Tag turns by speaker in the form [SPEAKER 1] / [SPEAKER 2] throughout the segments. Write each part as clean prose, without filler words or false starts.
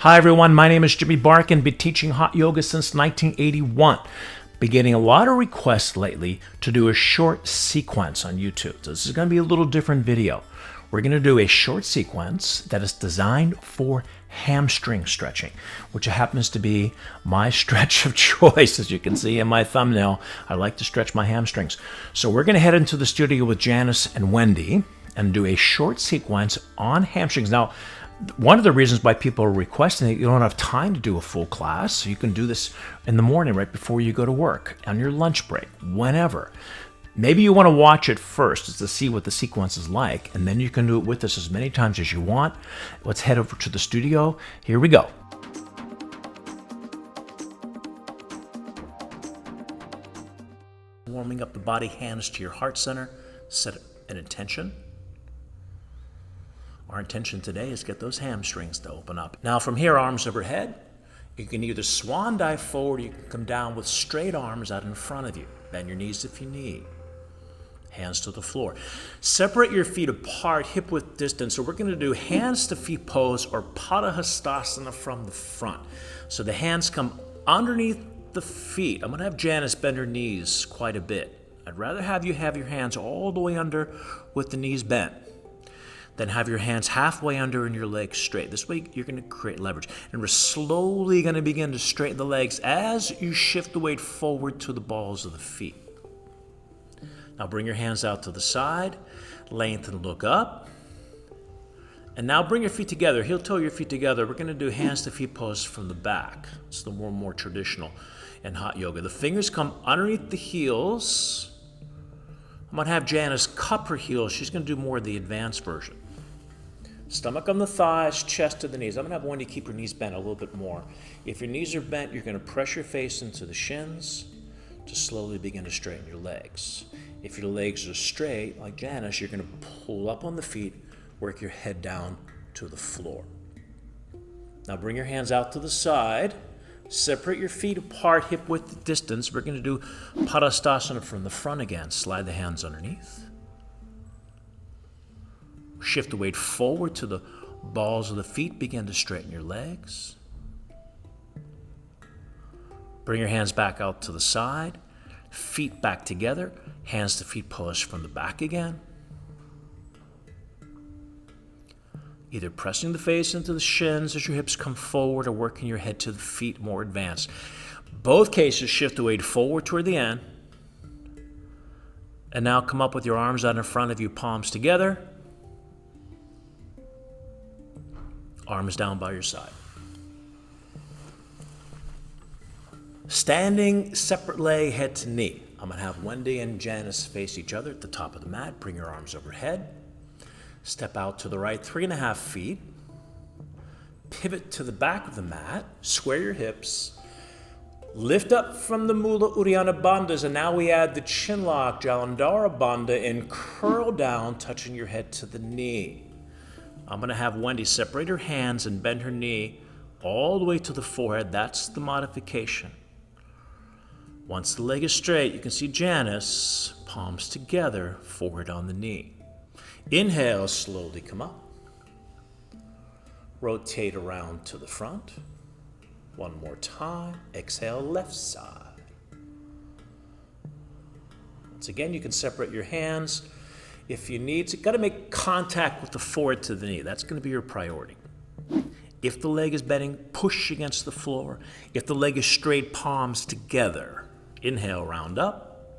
[SPEAKER 1] Hi everyone, my name is Jimmy Barkan, been teaching hot yoga since 1981. Been getting a lot of requests lately to do a short sequence on YouTube. So this is going to be a little different video. We're going to do a short sequence that is designed for hamstring stretching, which happens to be my stretch of choice. As you can see in my thumbnail, I like to stretch my hamstrings. So we're going to head into the studio with Janice and Wendy and do a short sequence on hamstrings. Now, one of the reasons why people are requesting it, you don't have time to do a full class, so you can do this in the morning right before you go to work, on your lunch break, whenever. Maybe you want to watch it first just to see what the sequence is like, and then you can do it with us as many times as you want. Let's head over to the studio. Here we go. Warming up the body, hands to your heart center. Set an intention. Our intention today is get those hamstrings to open up. Now from here, arms overhead. You can either swan dive forward, or you can come down with straight arms out in front of you. Bend your knees if you need. Hands to the floor. Separate your feet apart, hip width distance. So we're going to do hands to feet pose or PADAHASTASANA from the front. So the hands come underneath the feet. I'm going to have Janice bend her knees quite a bit. I'd rather have you have your hands all the way under with the knees bent. Then have your hands halfway under and your legs straight. This way you're going to create leverage. And we're slowly going to begin to straighten the legs as you shift the weight forward to the balls of the feet. Now bring your hands out to the side, lengthen, look up. And now bring your feet together, heel toe your feet together. We're going to do hands to feet pose from the back. It's the more traditional in hot yoga. The fingers come underneath the heels. I'm going to have Janice cup her heels. She's going to do more of the advanced version. Stomach on the thighs, chest to the knees. I'm going to have Wendy keep her knees bent a little bit more. If your knees are bent, you're going to press your face into the shins to slowly begin to straighten your legs. If your legs are straight, like Janice, you're going to pull up on the feet, work your head down to the floor. Now bring your hands out to the side. Separate your feet apart, hip width distance. We're going to do PADAHASTASANA from the front again. Slide the hands underneath. Shift the weight forward to the balls of the feet. Begin to straighten your legs. Bring your hands back out to the side. Feet back together. Hands to feet pose from the back again. Either pressing the face into the shins as your hips come forward or working your head to the feet more advanced. Both cases, shift the weight forward toward the end. And now come up with your arms out in front of you, palms together. Arms down by your side. Standing separate leg, head to knee. I'm going to have Wendy and Janice face each other at the top of the mat. Bring your arms overhead. Step out to the right 3.5 feet. Pivot to the back of the mat. Square your hips. Lift up from the Mula Uddiyana Bandhas, and now we add the chin lock, Jalandhara Bandha, and curl down, touching your head to the knee. I'm going to have Wendy separate her hands and bend her knee all the way to the forehead. That's the modification. Once the leg is straight, you can see Janice, palms together, forward on the knee. Inhale, slowly come up. Rotate around to the front. One more time. Exhale, left side. Once again, you can separate your hands. If you need to, got to make contact with the forehead to the knee. That's going to be your priority. If the leg is bending, push against the floor. If the leg is straight, palms together. Inhale, round up.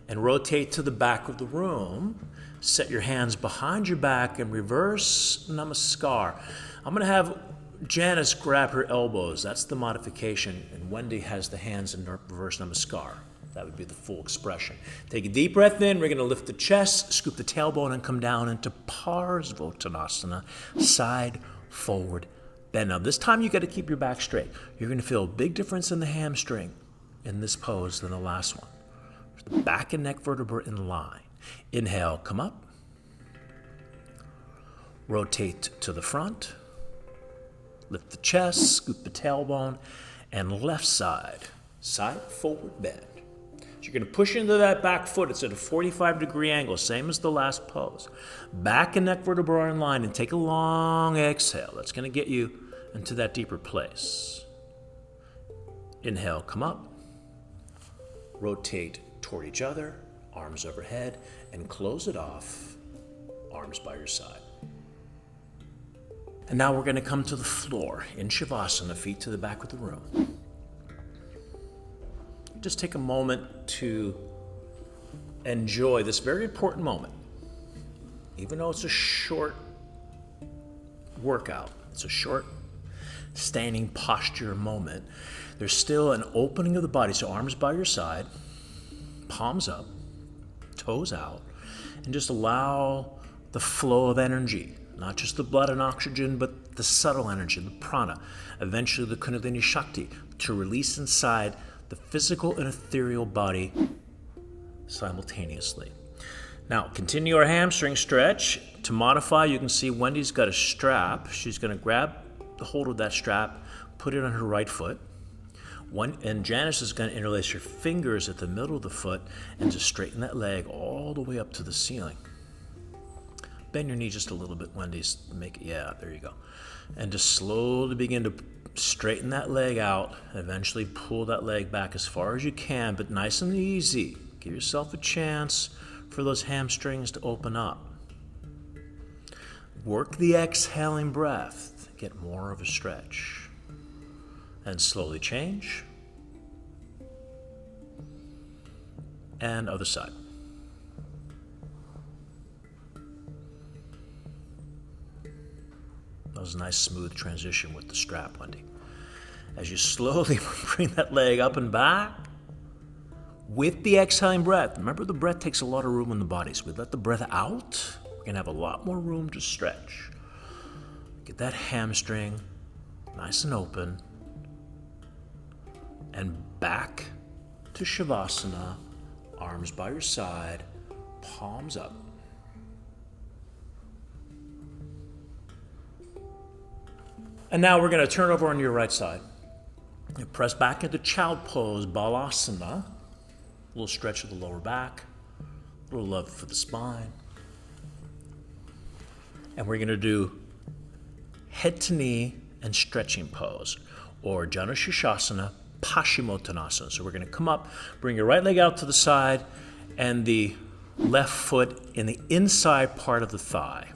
[SPEAKER 1] And rotate to the back of the room. Set your hands behind your back and reverse namaskar. I'm going to have Janice grab her elbows. That's the modification. And Wendy has the hands in reverse namaskar. That would be the full expression. Take a deep breath in. We're going to lift the chest, scoop the tailbone, and come down into Parsvottanasana, side, forward, bend. Now this time you got to keep your back straight. You're going to feel a big difference in the hamstring in this pose than the last one. The back and neck vertebra in line. Inhale, come up. Rotate to the front. Lift the chest, scoop the tailbone, and left side, side, forward, bend. You're going to push into that back foot. It's at a 45-degree angle, same as the last pose. Back and neck vertebrae are in line, and take a long exhale. That's going to get you into that deeper place. Inhale, come up. Rotate toward each other, arms overhead, and close it off, arms by your side. And now we're going to come to the floor in Shavasana, feet to the back of the room. Just take a moment to enjoy this very important moment. Even though it's a short workout, it's a short standing posture moment, there's still an opening of the body. So arms by your side, palms up, toes out, and just allow the flow of energy, not just the blood and oxygen, but the subtle energy, the prana, eventually the Kundalini Shakti, to release inside the physical and ethereal body simultaneously. Now, continue our hamstring stretch. To modify, you can see Wendy's got a strap. She's going to grab the hold of that strap, put it on her right foot. And Janice is going to interlace her fingers at the middle of the foot and just straighten that leg all the way up to the ceiling. Bend your knee just a little bit, Wendy's. Make it, yeah, there you go. And just slowly begin to straighten that leg out. Eventually pull that leg back as far as you can, but nice and easy. Give yourself a chance for those hamstrings to open up. Work the exhaling breath. Get more of a stretch. And slowly change. And other side. That was a nice smooth transition with the strap, Wendy. As you slowly bring that leg up and back with the exhaling breath. Remember, the breath takes a lot of room in the body. So we let the breath out, we're going to have a lot more room to stretch. Get that hamstring nice and open. And back to Shavasana, arms by your side, palms up. And now we're going to turn over on your right side. You press back into child pose, Balasana. A little stretch of the lower back, a little love for the spine. And we're going to do head to knee and stretching pose, or Janu Shirshasana, Paschimottanasana. So we're going to come up, bring your right leg out to the side, and the left foot in the inside part of the thigh.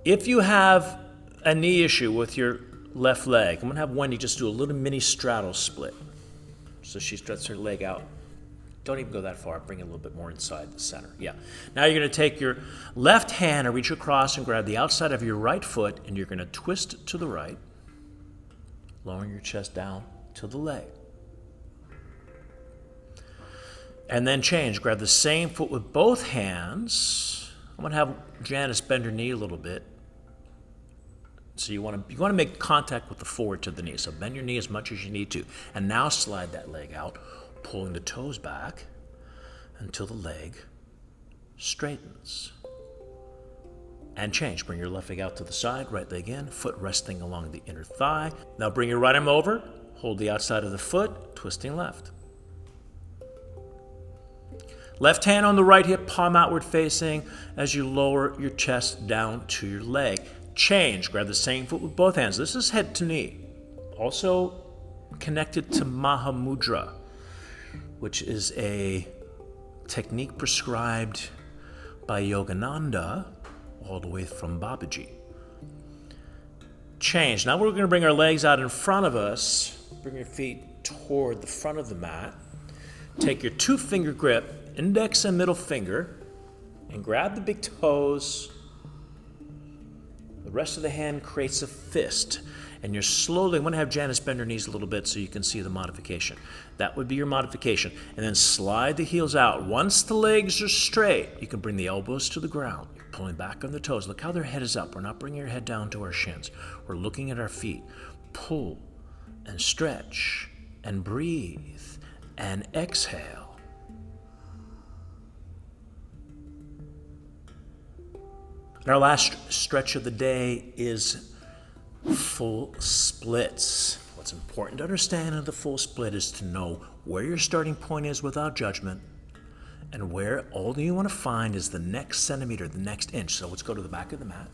[SPEAKER 1] If you have a knee issue with your left leg, I'm going to have Wendy just do a little mini straddle split. So she stretches her leg out. Don't even go that far. Bring it a little bit more inside the center. Yeah. Now you're going to take your left hand and reach across and grab the outside of your right foot, and you're going to twist it to the right, lowering your chest down to the leg. And then change. Grab the same foot with both hands. I'm going to have Janice bend her knee a little bit. So you want to make contact with the forward to the knee. So bend your knee as much as you need to. And now slide that leg out, pulling the toes back until the leg straightens. And change. Bring your left leg out to the side, right leg in, foot resting along the inner thigh. Now bring your right arm over, hold the outside of the foot, twisting left. Left hand on the right hip, palm outward facing as you lower your chest down to your leg. Change. Grab the same foot with both hands. This is head to knee. Also connected to Mahamudra, which is a technique prescribed by Yogananda all the way from Babaji. Change. Now we're going to bring our legs out in front of us. Bring your feet toward the front of the mat. Take your 2-finger grip, index and middle finger, and grab the big toes. The rest of the hand creates a fist. And you're slowly, I'm going to have Janice bend her knees a little bit so you can see the modification. That would be your modification. And then slide the heels out. Once the legs are straight, you can bring the elbows to the ground. You're pulling back on the toes. Look how their head is up. We're not bringing our head down to our shins. We're looking at our feet. Pull and stretch and breathe and exhale. And our last stretch of the day is full splits. What's important to understand in the full split is to know where your starting point is without judgment, and where all you want to find is the next centimeter, the next inch. So let's go to the back of the mat.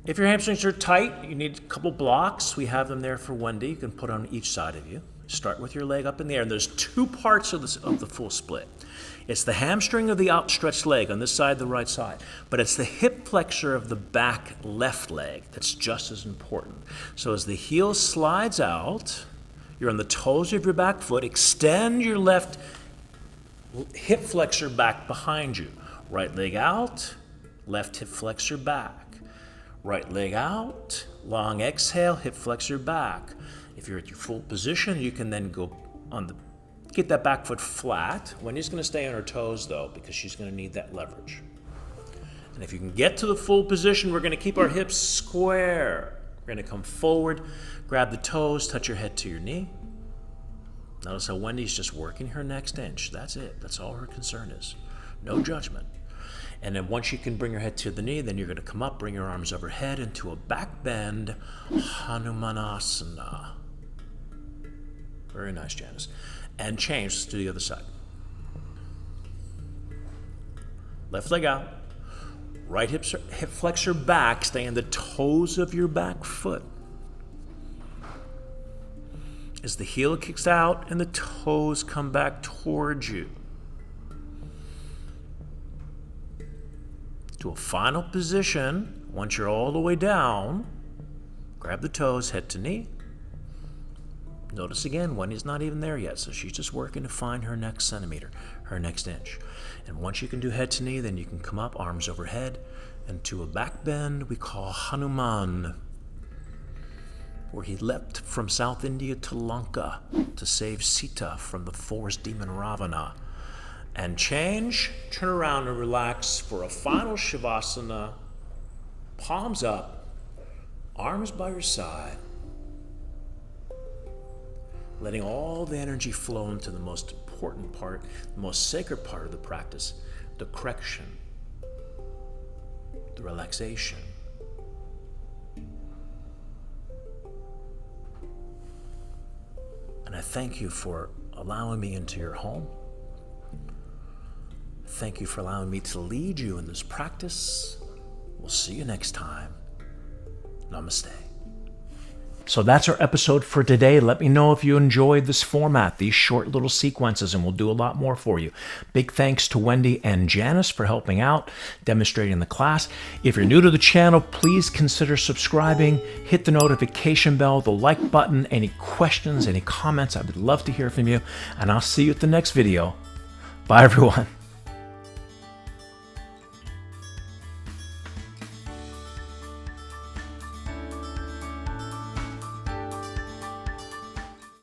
[SPEAKER 1] If your hamstrings are tight, you need a couple blocks. We have them there for Wendy. You can put on each side of you. Start with your leg up in the air. And there's two parts of the full split. It's the hamstring of the outstretched leg on this side, the right side. But it's the hip flexor of the back left leg that's just as important. So as the heel slides out, you're on the toes of your back foot. Extend your left hip flexor back behind you. Right leg out, left hip flexor back. Right leg out, long exhale, hip flexor back. If you're at your full position, you can then go on get that back foot flat. Wendy's going to stay on her toes though, because she's going to need that leverage. And if you can get to the full position, we're going to keep our hips square. We're going to come forward, grab the toes, touch your head to your knee. Notice how Wendy's just working her next inch. That's it. That's all her concern is. No judgment. And then once you can bring your head to the knee, then you're going to come up, bring your arms overhead into a back bend, Hanumanasana. Very nice, Janice. And change. Let's do the other side. Left leg out. Right hip flexor back. Stay on the toes of your back foot. As the heel kicks out and the toes come back towards you. To a final position, once you're all the way down, grab the toes, head to knee. Notice again, Wendy's not even there yet, so she's just working to find her next centimeter, her next inch. And once you can do head to knee, then you can come up, arms overhead, and to a back bend we call Hanuman, where he leapt from South India to Lanka to save Sita from the forest demon Ravana. And change, turn around and relax for a final Shavasana. Palms up, arms by your side. Letting all the energy flow into the most important part, the most sacred part of the practice, the correction, the relaxation. And I thank you for allowing me into your home. Thank you for allowing me to lead you in this practice. We'll see you next time. Namaste. So that's our episode for today. Let me know if you enjoyed this format, these short little sequences, and we'll do a lot more for you. Big thanks to Wendy and Janice for helping out, demonstrating the class. If you're new to the channel, please consider subscribing, hit the notification bell, the like button. Any questions, any comments, I would love to hear from you. And I'll see you at the next video. Bye, everyone.